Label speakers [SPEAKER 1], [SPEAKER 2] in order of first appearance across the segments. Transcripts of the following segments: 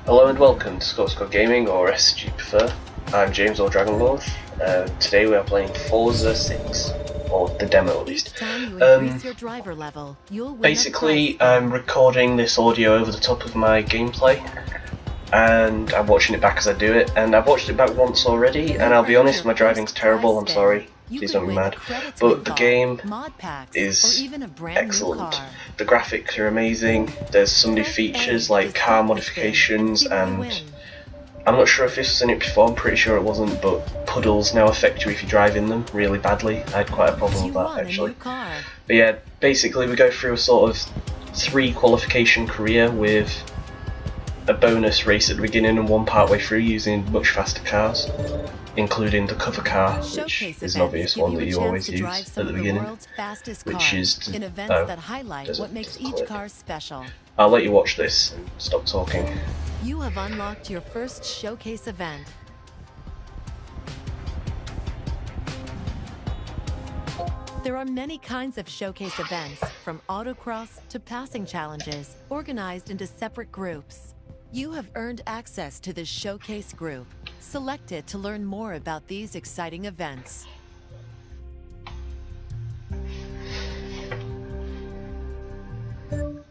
[SPEAKER 1] Hello and welcome to Score Gaming, or as you prefer. I'm James or Dragonlord. Today we are playing Forza 6, or the demo at least. Basically, I'm recording this audio over the top of my gameplay, and I'm watching it back as I do it, and I've watched it back once already, and I'll be honest, my driving's terrible, I'm sorry. Please don't be mad. But the game is excellent. The graphics are amazing. There's some new features like car modifications, and I'm not sure if this was in it before, I'm pretty sure it wasn't, but puddles now affect you if you drive in them really badly. I had quite a problem with that actually. But yeah, basically we go through a sort of 3 qualification career with a bonus race at the beginning and one part way through using much faster cars, including the cover car, which is an obvious one that you always use at the beginning, which is I'll let you watch this and stop talking.
[SPEAKER 2] You have unlocked your first showcase event. There are many kinds of showcase events, from autocross to passing challenges, organized into separate groups. You have earned access to this showcase group. Select it to learn more about these exciting events.
[SPEAKER 3] The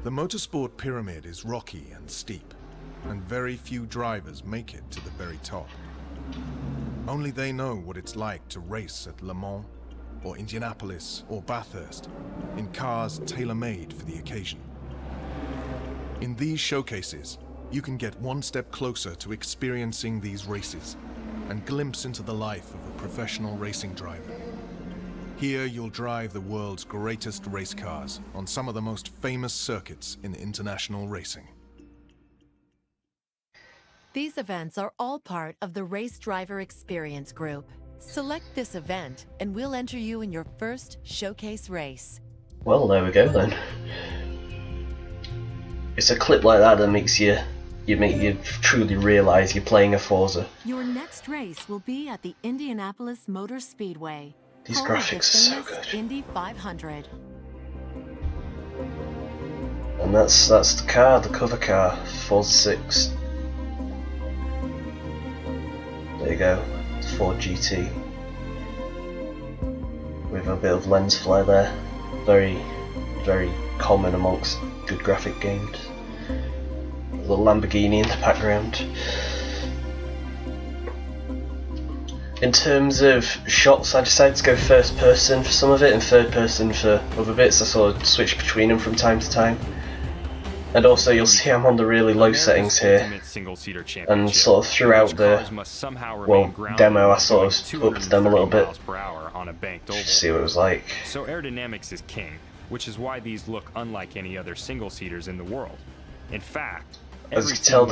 [SPEAKER 3] motorsport pyramid is rocky and steep, and very few drivers make it to the very top. Only they know what it's like to race at Le Mans, or Indianapolis, or Bathurst, in cars tailor-made for the occasion. In these showcases, you can get one step closer to experiencing these races and glimpse into the life of a professional racing driver. Here you'll drive the world's greatest race cars on some of the most famous circuits in international racing.
[SPEAKER 2] These events are all part of the Race Driver Experience Group. Select this event and we'll enter you in your first showcase race.
[SPEAKER 1] Well, there we go then. It's a clip like that that makes you truly realise you're playing a Forza.
[SPEAKER 2] Your next race will be at the Indianapolis Motor Speedway.
[SPEAKER 1] These graphics are so good.
[SPEAKER 2] Indy 500.
[SPEAKER 1] And that's the car, the cover car, Forza 6. There you go, Ford GT. With a bit of lens flare there. Very, very common amongst good graphic games. A little Lamborghini in the background. In terms of shots, I decided to go first person for some of it and third person for other bits. I sort of switch between them from time to time. And also you'll see I'm on the really low settings here, and sort of throughout the demo I sort of upped them a little bit to see what it was like.
[SPEAKER 4] So aerodynamics is king, which is why these look unlike any other single-seaters in the world. In fact,
[SPEAKER 1] as you can tell,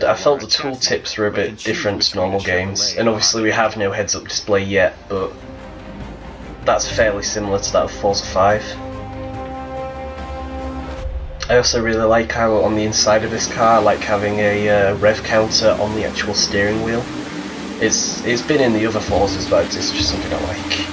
[SPEAKER 1] I felt the tooltips were a bit different to normal games, and obviously we have no heads-up display yet, but that's fairly similar to that of Forza 5. I also really like how on the inside of this car, I like having a rev counter on the actual steering wheel. It's been in the other Forzas, but it's just something I like.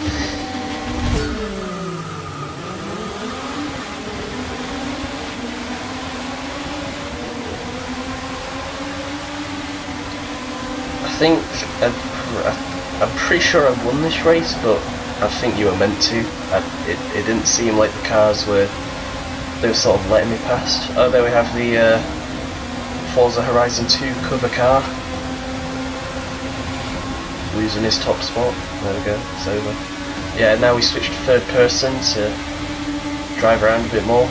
[SPEAKER 1] I'm pretty sure I won this race, but I think you were meant to. It didn't seem like the cars were sort of letting me past. Oh, there we have the Forza Horizon 2 cover car. Losing his top spot. There we go, it's over. Yeah, now we switch to third person to drive around a bit more.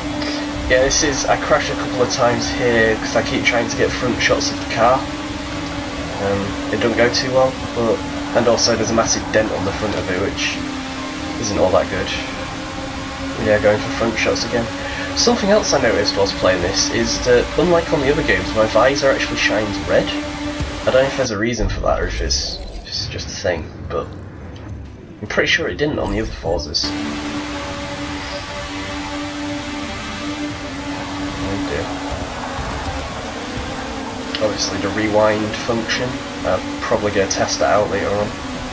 [SPEAKER 1] Yeah, I crashed a couple of times here because I keep trying to get front shots of the car. It don't go too well, and also there's a massive dent on the front of it, which isn't all that good. Yeah, going for front shots again. Something else I noticed whilst playing this is that, unlike on the other games, my visor actually shines red. I don't know if there's a reason for that or if it's just a thing, but I'm pretty sure it didn't on the other Forzas. Obviously the rewind function, I'm probably going to test it out later on.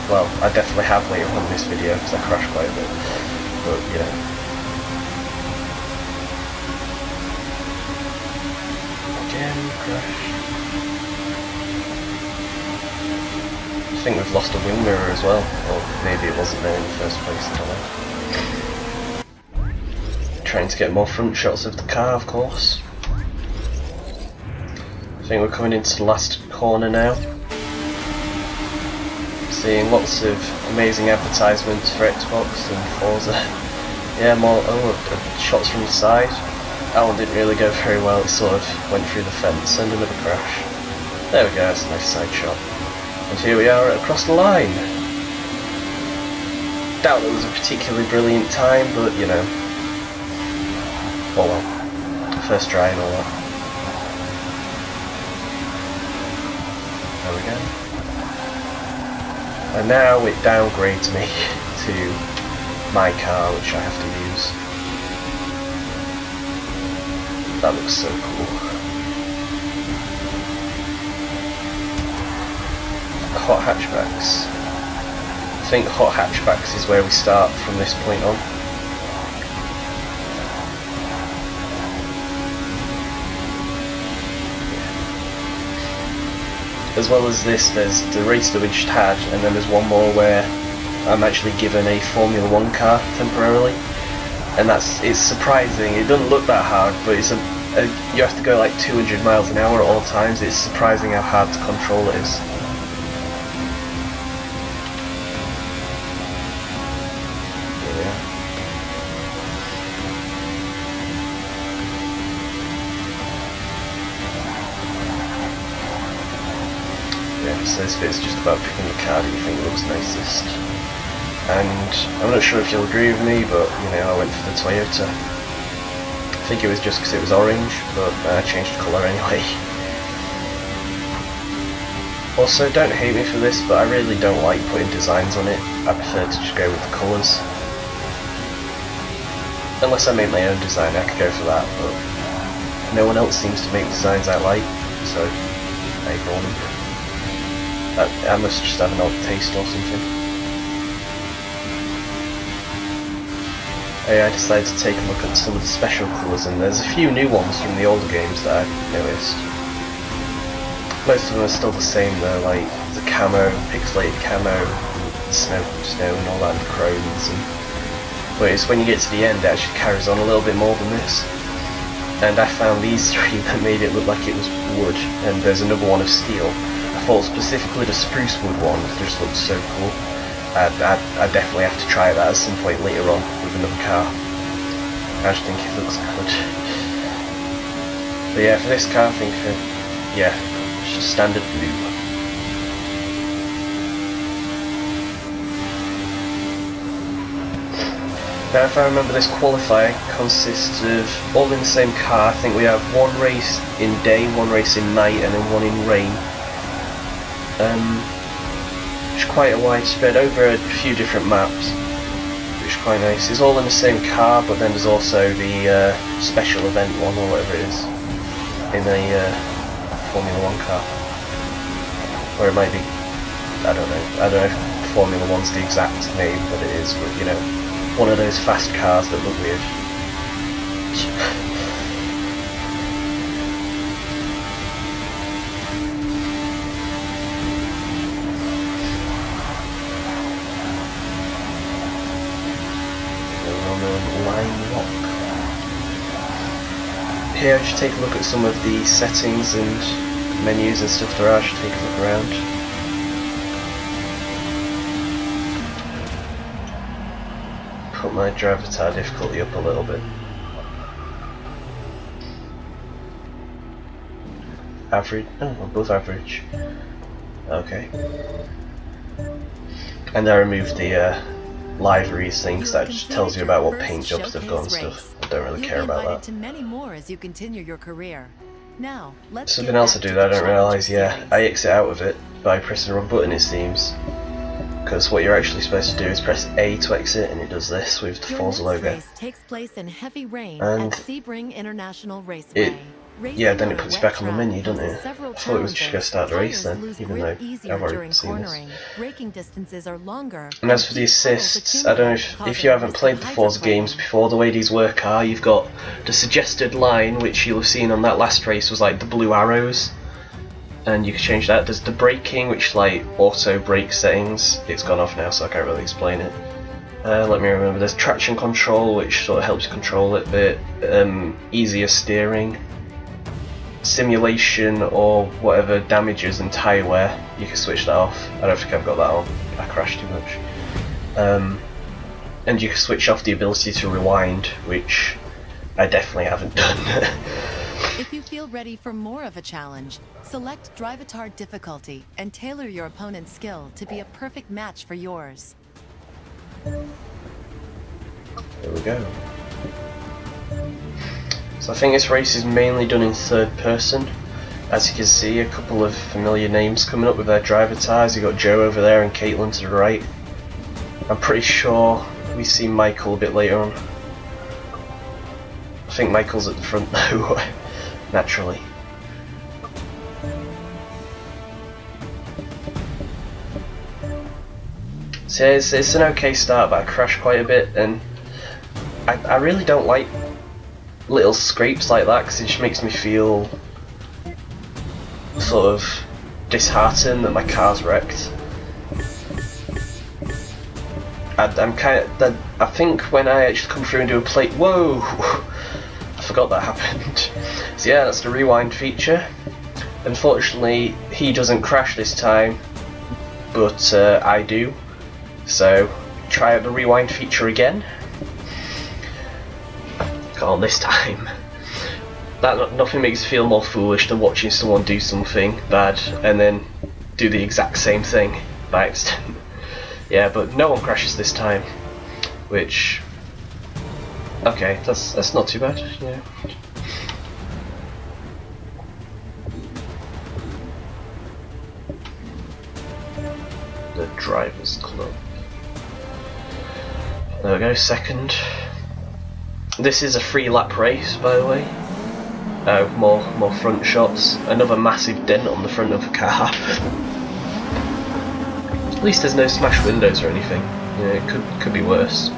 [SPEAKER 1] Well, I definitely have later on in this video because I crashed quite a bit, but yeah. again, crash. I think we've lost a wing mirror as well, or maybe it wasn't there in the first place, I don't know. Trying to get more front shots of the car, of course. I think we're coming into the last corner now. Seeing lots of amazing advertisements for Xbox and Forza. Yeah, more shots from the side. That one didn't really go very well, it sort of went through the fence and another crash. There we go, that's a nice side shot. And here we are across the line. Doubt that was a particularly brilliant time, but you know. Oh well. First try and all that. There we go. And now it downgrades me to my car, which I have to use. That looks so cool. Hot hatchbacks. I think hot hatchbacks is where we start from this point on. As well as this, there's the race that we just had, and then there's one more where I'm actually given a Formula 1 car temporarily. And it's surprising. It doesn't look that hard, but it's you have to go like 200 miles an hour at all times. It's surprising how hard to control it is. So this bit's just about picking the car that you think looks nicest. And I'm not sure if you'll agree with me, but you know, I went for the Toyota. I think it was just because it was orange, but I changed the colour anyway. Also, don't hate me for this, but I really don't like putting designs on it. I prefer to just go with the colours. Unless I make my own design, I could go for that, but no one else seems to make designs I like, so I ignore them. I must just have an odd taste or something. I decided to take a look at some of the special colours, and there's a few new ones from the older games that I've noticed. Most of them are still the same though, like the camo, pixelated camo, snow and all that, and the chromes. But it's when you get to the end it actually carries on a little bit more than this. And I found these three that made it look like it was wood, and there's another one of steel. I thought specifically the spruce wood one just looked so cool. I definitely have to try that at some point later on with another car. I just think it looks good. But yeah, for this car I think, yeah, just standard blue. Now if I remember, this qualifying consists of all in the same car. I think we have one race in day, one race in night, and then one in rain. Which is quite a wide spread over a few different maps, which is quite nice. It's all in the same car, but then there's also the special event one, or whatever it is, in a Formula 1 car. Or it might be, I don't know if Formula 1's the exact name that it is, but you know, one of those fast cars that look weird. Here I should take a look at some of the settings and menus and stuff there are. I should take a look around. Put my driver tire difficulty up a little bit. Average? Oh, above average. Okay. And I removed the liveries things that just tells you about what paint jobs they've got and stuff. I don't really care about that.
[SPEAKER 2] To many more as you continue your career. Now, let's
[SPEAKER 1] Something else I do that I don't realise, yeah, I exit out of it by pressing the wrong button it seems. Because what you're actually supposed to do is press A to exit, and it does this with the Forza logo.
[SPEAKER 2] Race takes place in heavy rain
[SPEAKER 1] and
[SPEAKER 2] at Sebring International Raceway.
[SPEAKER 1] yeah, then it puts you back on the menu, doesn't it? I thought it was just going to start the race then, even though I've already seen this.
[SPEAKER 2] Braking distances are longer.
[SPEAKER 1] And as for the assists, I don't know if you haven't played the Forza games before, the way these work are, you've got the suggested line, which you'll have seen on that last race was like the blue arrows, and you can change that. There's the braking, which is like auto brake settings. It's gone off now, so I can't really explain it. Let me remember. There's traction control, which sort of helps you control it a bit. Easier steering, simulation, or whatever damages and tyre wear. You can switch that off. I don't think I've got that on. I crashed too much. And you can switch off the ability to rewind, which I definitely haven't done.
[SPEAKER 2] If you feel ready for more of a challenge, select Drive-A-Tar difficulty and tailor your opponent's skill to be a perfect match for yours.
[SPEAKER 1] There we go. So I think this race is mainly done in third person. As you can see, a couple of familiar names coming up with their Drive-A-Tars. You've got Joe over there and Caitlin to the right. I'm pretty sure we see Michael a bit later on. I think Michael's at the front though, naturally. So it's an okay start, but I crashed quite a bit, and I really don't like little scrapes like that because it just makes me feel sort of disheartened that my car's wrecked. I think when I actually come through and do a plate, whoa, I forgot that happened. So yeah, that's the rewind feature. Unfortunately, he doesn't crash this time, but I do. So try out the rewind feature again. Can't this time. Nothing makes me feel more foolish than watching someone do something bad and then do the exact same thing by accident. Yeah, but no one crashes this time, which, okay, that's not too bad. Yeah. The Drivers Club. There we go, second. This is a 3-lap race, by the way. More front shots. Another massive dent on the front of the car. At least there's no smashed windows or anything. Yeah, it could be worse.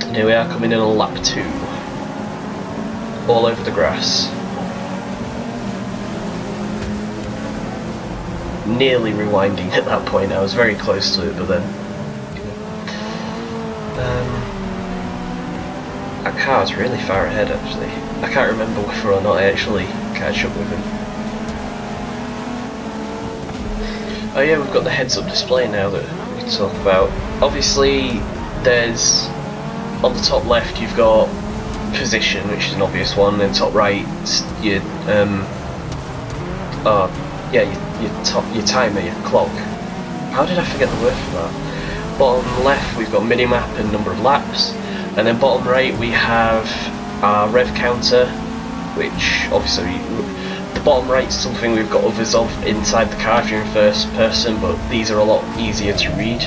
[SPEAKER 1] And here we are coming in on lap 2. All over the grass. Nearly rewinding at that point. I was very close to it, but then that car's really far ahead actually. I can't remember whether or not I actually catch up with him. Oh yeah, we've got the heads-up display now that we can talk about. Obviously, there's on the top left you've got position, which is an obvious one. Then top right, your your timer, your clock. How did I forget the word for that? Bottom left we've got minimap and number of laps, and then bottom right we have our rev counter, which obviously the bottom right is something we've got others of inside the car if you're in first person, but these are a lot easier to read.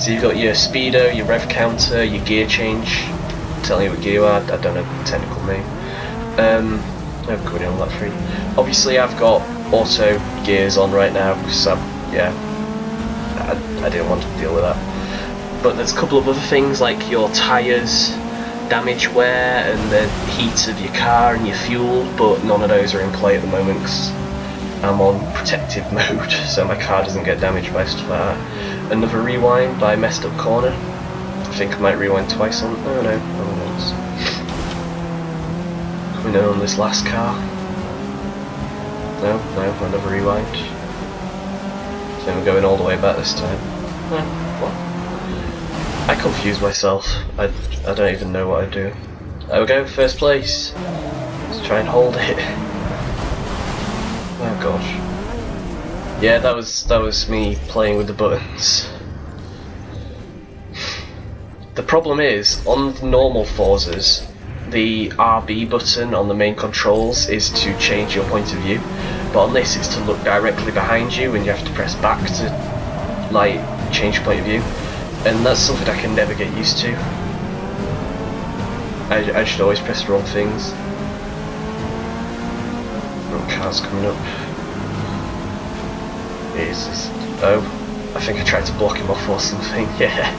[SPEAKER 1] So you've got your speedo, your rev counter, your gear change, telling you what gear you are. I don't know the technical name. I'm going on lap 3. Obviously I've got auto gears on right now because I didn't want to deal with that. But there's a couple of other things like your tyres, damage wear, and the heat of your car and your fuel, but none of those are in play at the moment because I'm on protective mode, so my car doesn't get damaged by stuff like that. Another rewind by Messed Up Corner. I think I might rewind twice on, oh no, only once. Coming in on this last car. No, another rewind. So we're going all the way back this time. What? I confuse myself. I don't even know what I do. There we go, first place. Let's try and hold it. Oh gosh. Yeah, that was me playing with the buttons. The problem is, on the normal Forzas, the RB button on the main controls is to change your point of view, but on this it's to look directly behind you and you have to press back to like change your point of view, and that's something I can never get used to. I should always press the wrong things. Car's coming up. Oh, I think I tried to block him off or something. Yeah,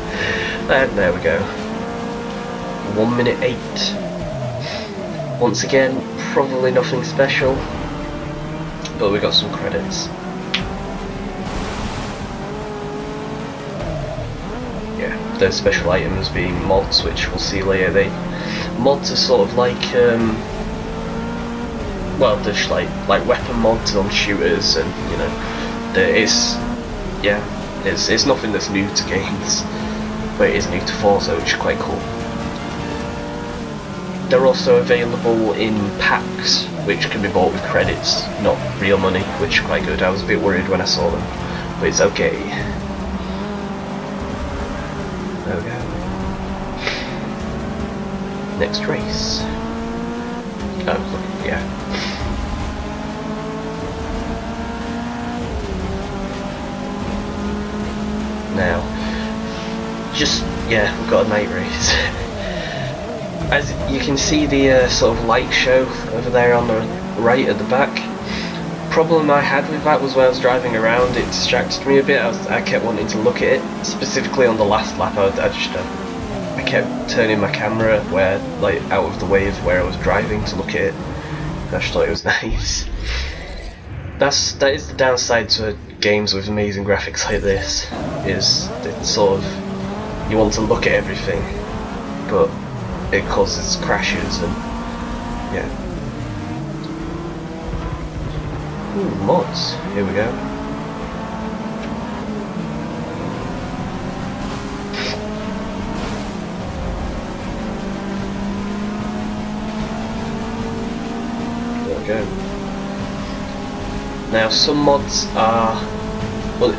[SPEAKER 1] and there we go. 1 minute 8. Once again, probably nothing special, but we got some credits. Yeah, those special items being mods, which we'll see later. Mods are sort of like, well, there's like weapon mods on shooters, and you know, it's nothing that's new to games, but it is new to Forza, which is quite cool. They're also available in packs, which can be bought with credits, not real money, which is quite good. I was a bit worried when I saw them, but it's okay. There we go. Next race. Oh, look, yeah. Now, we've got a night race. As you can see the sort of light show over there on the right at the back. Problem I had with that was when I was driving around, it distracted me a bit. I kept wanting to look at it, specifically on the last lap. I kept turning my camera out of the way of where I was driving to look at it. I just thought it was nice. That is the downside to games with amazing graphics like this, is that sort of you want to look at everything, but it causes crashes and yeah. Ooh, mods. Here we go. There we go. Now some mods are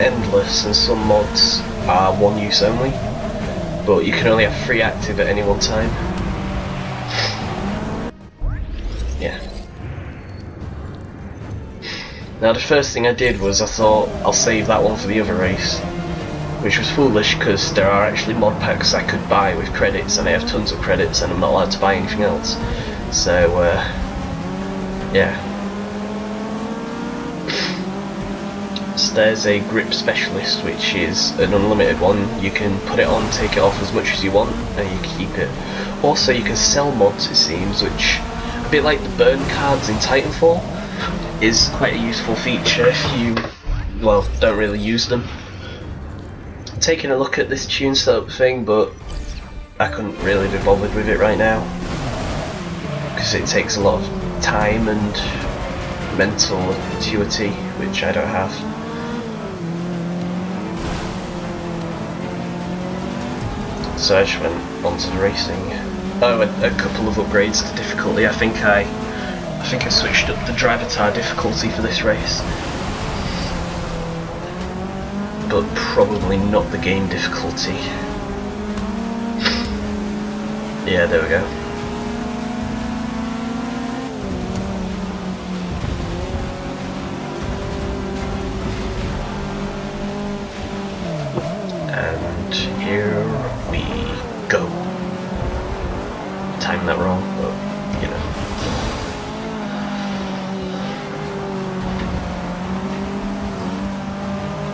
[SPEAKER 1] endless and some mods are one use only, but you can only have 3 active at any one time. Yeah. Now the first thing I did was I thought I'll save that one for the other race, which was foolish because there are actually mod packs I could buy with credits, and I have tons of credits and I'm not allowed to buy anything else. So yeah. So there's a grip specialist, which is an unlimited one. You can put it on, take it off as much as you want, and you can keep it. Also you can sell mods, it seems, which, a bit like the burn cards in Titanfall, is quite a useful feature if you, well, don't really use them. Taking a look at this tune setup thing, but I couldn't really be bothered with it right now, because it takes a lot of time and mental acuity, which I don't have. So I just went on to the racing. Oh, a couple of upgrades to difficulty. I think I switched up the Drivatar difficulty for this race, but probably not the game difficulty. Yeah, there we go. And here we go. Timed that wrong, but you know.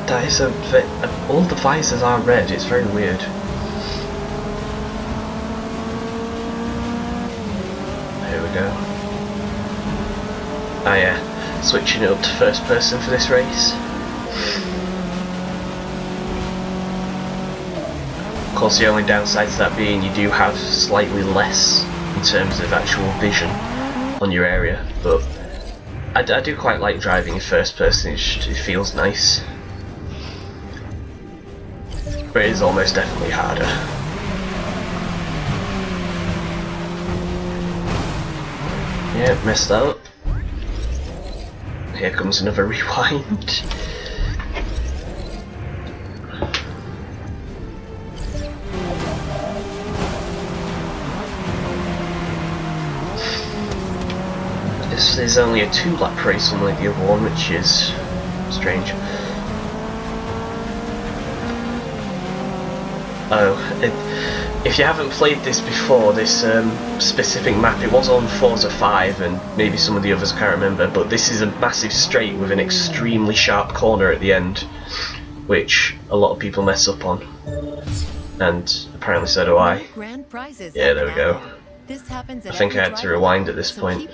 [SPEAKER 1] That is all the visors are red, it's very weird. Here we go. Ah yeah, switching it up to first person for this race. Of course the only downside to that being you do have slightly less in terms of actual vision on your area, but I do quite like driving in first person, it feels nice. But it is almost definitely harder. Yeah, messed that up. Here comes another rewind. This is only a 2-lap race unlike the other one, which is strange. Oh, if you haven't played this before, this specific map, it was on Forza 5 and maybe some of the others, I can't remember, but this is a massive straight with an extremely sharp corner at the end, which a lot of people mess up on, and apparently so do I. Yeah, there we go. I think I had to rewind at this point.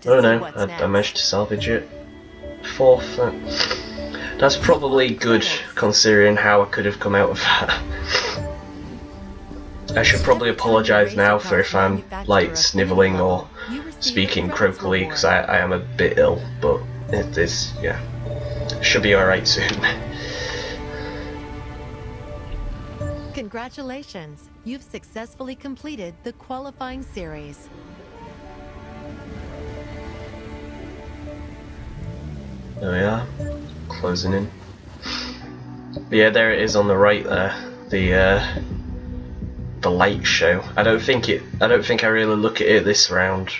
[SPEAKER 1] Oh no, I managed to salvage it. Fourth. That's probably good considering how I could have come out of that. I should probably apologise now for if I'm like snivelling or speaking croakily, because I am a bit ill, but it is, yeah, should be alright soon.
[SPEAKER 2] Congratulations, you've successfully completed the qualifying series.
[SPEAKER 1] There we are, closing in. But yeah, there it is on the right there, the light show. I don't think I really look at it this round